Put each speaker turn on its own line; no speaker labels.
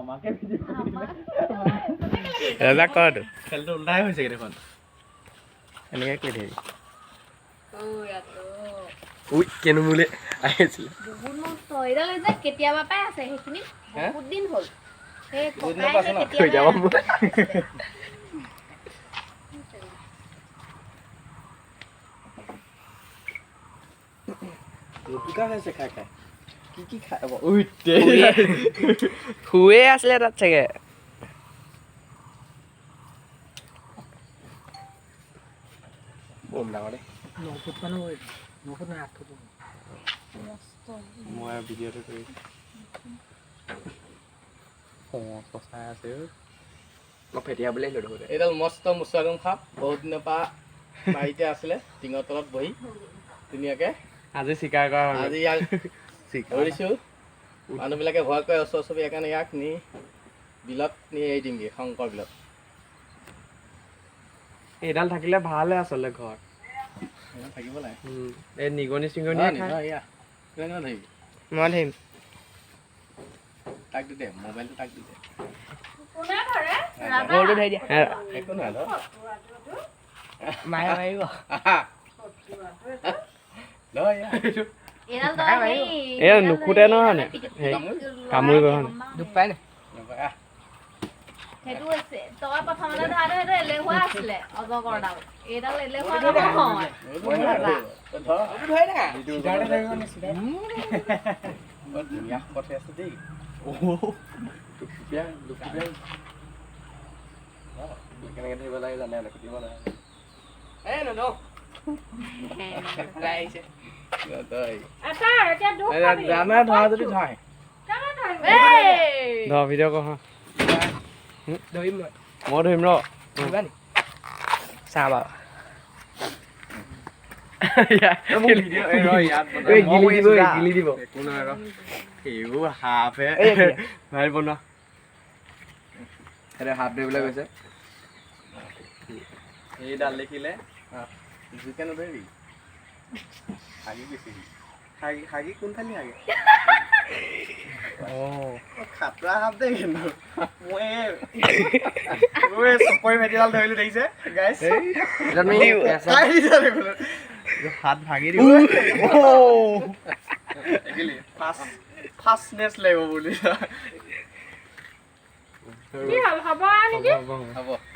আমাকে ভিডিঅ' কৰি দিলে
ৰাজা কৰাটো
খেলটো উল্টাই হৈছে দেখোন
এনেকৈ কৰি থাকিবি
উই কেনো মোলে আহিছিলে
বহুত নষ্ট এডাল যে কেতিয়াবা পাই আছে সেইখিনি বহুত দিন হ'ল সেই ককাই
থৈ যাব মোক লুটুকা হৈছে খাই খাই কি খাই উই
শুয়ে আছিলে তাত চাগে
বম ডাঙৰ দেই
9 ফুট মান হয় 9 ফুট নহয় 8 ফুট
মই ভিডিঅ'টো কৰি চাই আছে মই ফেটিয়া বুলি আহিলোঁ দেখোন
এইডাল মস্ত মুছাগম সাপ বহুত দিনৰ পৰা বাৰীতে আছিলে টিঙৰ তলত বহি ধুনীয়াকে
আজি চিকাৰ কৰা
আজি ইয়াক ধৰিছোঁ মানুহবিলাকে ভয় কৰে ওচৰ চুবুৰীয়া সেইকাৰণে ইয়াক নি বিলত নি এৰি দিমগৈ শংকৰ বিলত
এইডাল থাকিলে ভালে আচলতে ঘৰত
থাকিব লাগে
এই নিগনি চিগনি
মই ধৰিবি
মই ধৰিম
তাক দি দে মোবাইলটো তাক দি দে
কোনে ধৰে
গৰুটো ধৰি দিয়া
একো নহয় ধৰ
মায়ে মাৰিব
ধৰ ইয়াক
এডাল ধৰে
এ নুখুটে নহয় নে কামুৰিব নহয়
দুখ পাই নাই
নকয়
সেইটো আছে তই প্ৰথমতে ধৰাটো সেইটো এলেহুৱা আছিলে অজগৰডাল এইডাল এলেহুৱা নহয়
ধুনীয়া কথা আছে দেই
কেনেকৈ ধৰিব লাগে জানে খুটিব লাগে
জানা ধৰা যদি ধৰে
ধৰ ভিডিঅ' কৰ
ধৰিম মই
মই ধৰিম ৰ
ধৰিবা নি
চা বাৰু
গিলি দিব একো নহয় ৰ সেইবোৰ সাপহে ভাই বনোৱা সেইটো সাপ ধৰিবলৈ গৈছে এইডাল দেখিলে
জুইকে নধৰিবি হাগি বেছি
হাগি কোনফালে হাগে
খাতৰা সাপ দেই কিন্তু
মই চপৰি ভেটিডাল ধৰিলো দেখিছে গাইছ হাত ভাঙি দিব ফাষ্টনেছ লাগিব বুলি
কি হ'ল হ'ব নেকি
হ'ব